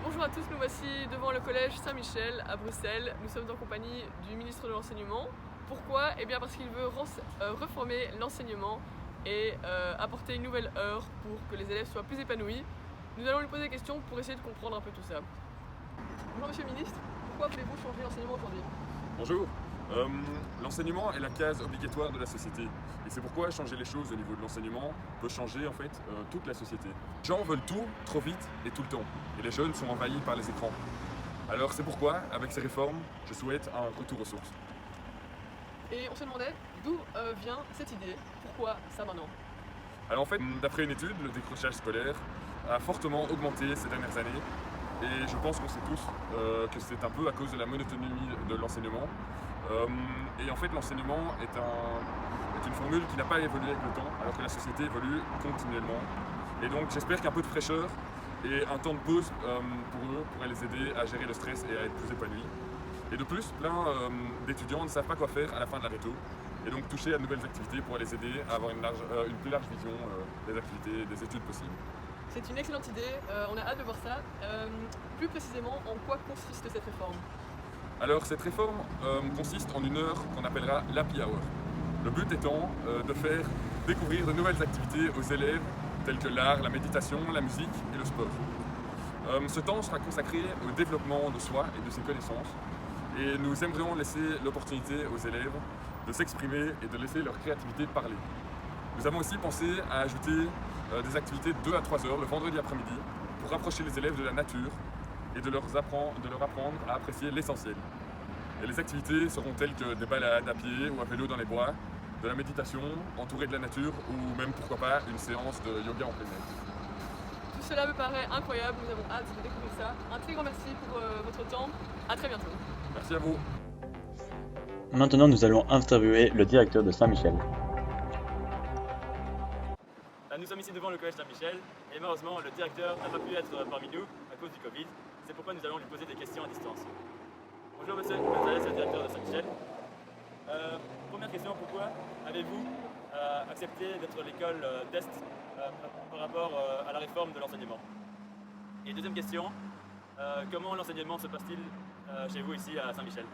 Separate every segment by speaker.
Speaker 1: Bonjour à tous, nous voici devant le collège Saint-Michel à Bruxelles. Nous sommes en compagnie du ministre de l'Enseignement. Pourquoi? Eh bien parce qu'il veut reformer l'enseignement et apporter une nouvelle heure pour que les élèves soient plus épanouis. Nous allons lui poser des questions pour essayer de comprendre un peu tout ça. Bonjour Monsieur le ministre, pourquoi voulez-vous changer l'enseignement aujourd'hui?
Speaker 2: Bonjour. L'enseignement est la case obligatoire de la société et c'est pourquoi changer les choses au niveau de l'enseignement peut changer en fait toute la société. Les gens veulent tout, trop vite et tout le temps et les jeunes sont envahis par les écrans. Alors c'est pourquoi, avec ces réformes, je souhaite un retour aux sources.
Speaker 1: Et on se demandait d'où vient cette idée, pourquoi ça maintenant?
Speaker 2: Alors en fait, d'après une étude, le décrochage scolaire a fortement augmenté ces dernières années et je pense qu'on sait tous que c'est un peu à cause de la monotonie de l'enseignement. Et en fait, l'enseignement est une formule qui n'a pas évolué avec le temps, alors que la société évolue continuellement. Et donc, j'espère qu'un peu de fraîcheur et un temps de pause pour eux pourrait les aider à gérer le stress et à être plus épanouis. Et de plus, plein d'étudiants ne savent pas quoi faire à la fin de la réto. Et donc, toucher à de nouvelles activités pourrait les aider à avoir une plus large vision des activités, des études possibles.
Speaker 1: C'est une excellente idée, on a hâte de voir ça. Plus précisément, en quoi consiste cette réforme?
Speaker 2: Alors cette réforme consiste en une heure qu'on appellera l'happy hour. Le but étant de faire découvrir de nouvelles activités aux élèves telles que l'art, la méditation, la musique et le sport. Ce temps sera consacré au développement de soi et de ses connaissances et nous aimerions laisser l'opportunité aux élèves de s'exprimer et de laisser leur créativité parler. Nous avons aussi pensé à ajouter des activités de 2 à 3 heures le vendredi après-midi pour rapprocher les élèves de la nature et de leur apprendre à apprécier l'essentiel. Et les activités seront telles que des balades à pied ou à vélo dans les bois, de la méditation entourée de la nature ou même pourquoi pas une séance de yoga en plein air.
Speaker 1: Tout cela me paraît incroyable, nous avons hâte de découvrir ça. Un très grand merci pour votre temps, à très bientôt.
Speaker 2: Merci à vous.
Speaker 3: Maintenant, nous allons interviewer le directeur de Saint-Michel.
Speaker 4: Nous sommes ici devant le collège Saint-Michel et malheureusement le directeur n'a pas pu être parmi nous à cause du Covid. C'est pourquoi nous allons lui poser des questions à distance. Bonjour monsieur Gonzalez, le directeur de Saint-Michel. Première question, pourquoi avez-vous accepté d'être l'école d'Est par rapport à la réforme de l'enseignement? Et deuxième question, comment l'enseignement se passe-t-il chez vous ici à Saint-Michel?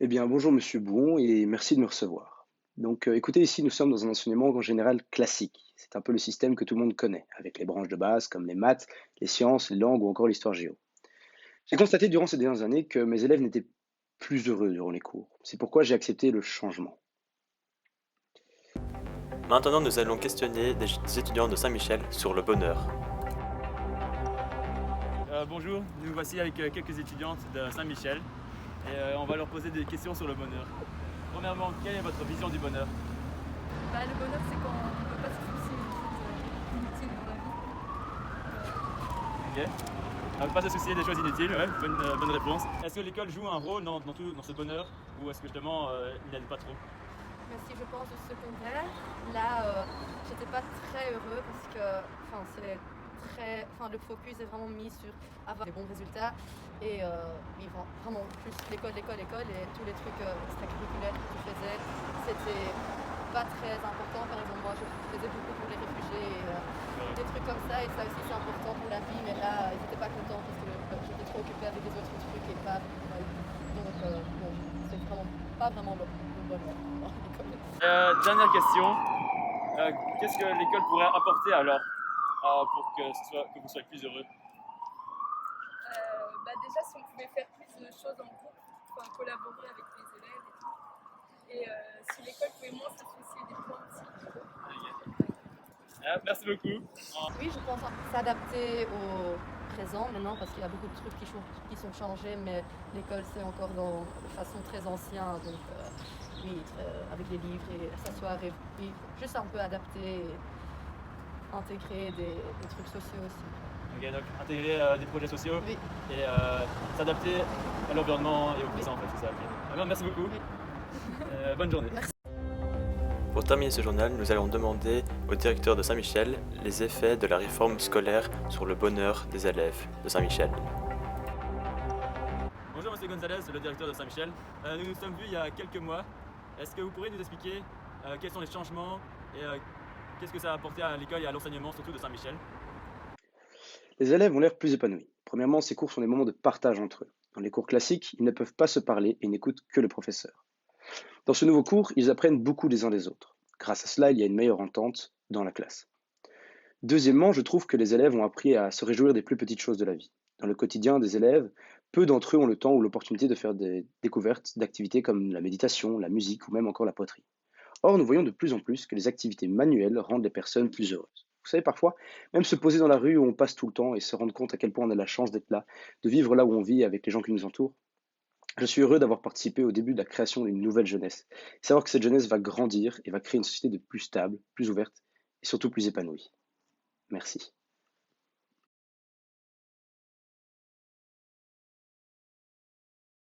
Speaker 5: Eh bien, bonjour Monsieur Bouon et merci de me recevoir. Donc, écoutez, ici, nous sommes dans un enseignement en général classique. C'est un peu le système que tout le monde connaît, avec les branches de base comme les maths, les sciences, les langues ou encore l'histoire géo. J'ai constaté durant ces dernières années que mes élèves n'étaient plus heureux durant les cours. C'est pourquoi j'ai accepté le changement.
Speaker 3: Maintenant, nous allons questionner des étudiants de Saint-Michel sur le bonheur.
Speaker 4: Bonjour, nous voici avec quelques étudiantes de Saint-Michel et on va leur poser des questions sur le bonheur. Premièrement, quelle est votre vision du bonheur?
Speaker 6: Le bonheur, c'est quand on ne peut pas se soucier des choses inutiles dans la vie.
Speaker 4: Ok. Ne pas se soucier des choses inutiles, ouais, bonne réponse. Est-ce que l'école joue un rôle dans ce bonheur ou est-ce que justement il n'aide pas trop?
Speaker 6: Mais si je pense au secondaire, là, j'étais pas très heureux parce que le focus est vraiment mis sur avoir des bons résultats et vraiment plus l'école et tous les trucs extracurriculaires que tu faisais, c'était pas très important. Par exemple, moi je faisais beaucoup pour les réfugiés et des trucs comme ça, et ça aussi c'est important pour la vie, mais là ils n'étaient pas contents parce que j'étais trop occupée avec les autres trucs et pas donc bon, c'est vraiment pas vraiment le bonheur dans l'école.
Speaker 4: Dernière question, qu'est-ce que l'école pourrait apporter alors pour que vous soyez plus heureux?
Speaker 6: Déjà, si on pouvait faire plus de choses en groupe, enfin, collaborer avec les élèves et tout. Et si l'école pouvait moins s'associer des points aussi.
Speaker 4: Merci beaucoup.
Speaker 6: Oui, je pense s'adapter au présent maintenant parce qu'il y a beaucoup de trucs qui sont changés, mais l'école c'est encore de façon très ancienne. Donc oui, avec les livres et s'asseoir et oui, juste un peu adapter et intégrer des trucs sociaux aussi.
Speaker 4: Ok, donc intégrer des projets sociaux
Speaker 6: oui.
Speaker 4: Et s'adapter à l'environnement et au présent en fait, c'est ça. Okay. Merci beaucoup.
Speaker 6: Oui.
Speaker 4: Bonne journée.
Speaker 6: Merci.
Speaker 3: Pour terminer ce journal, nous allons demander au directeur de Saint-Michel les effets de la réforme scolaire sur le bonheur des élèves de Saint-Michel.
Speaker 4: Bonjour Monsieur Gonzalez, le directeur de Saint-Michel. Nous nous sommes vus il y a quelques mois Est-ce que vous pourriez nous expliquer quels sont les changements et qu'est-ce que ça a apporté à l'école et à l'enseignement, surtout de Saint-Michel?
Speaker 5: Les élèves ont l'air plus épanouis. Premièrement, ces cours sont des moments de partage entre eux. Dans les cours classiques, ils ne peuvent pas se parler et n'écoutent que le professeur. Dans ce nouveau cours, ils apprennent beaucoup les uns des autres. Grâce à cela, il y a une meilleure entente dans la classe. Deuxièmement, je trouve que les élèves ont appris à se réjouir des plus petites choses de la vie. Dans le quotidien des élèves, peu d'entre eux ont le temps ou l'opportunité de faire des découvertes d'activités comme la méditation, la musique ou même encore la poterie. Or, nous voyons de plus en plus que les activités manuelles rendent les personnes plus heureuses. Vous savez, parfois, même se poser dans la rue où on passe tout le temps et se rendre compte à quel point on a la chance d'être là, de vivre là où on vit avec les gens qui nous entourent. Je suis heureux d'avoir participé au début de la création d'une nouvelle jeunesse. Et savoir que cette jeunesse va grandir et va créer une société de plus stable, plus ouverte et surtout plus épanouie. Merci.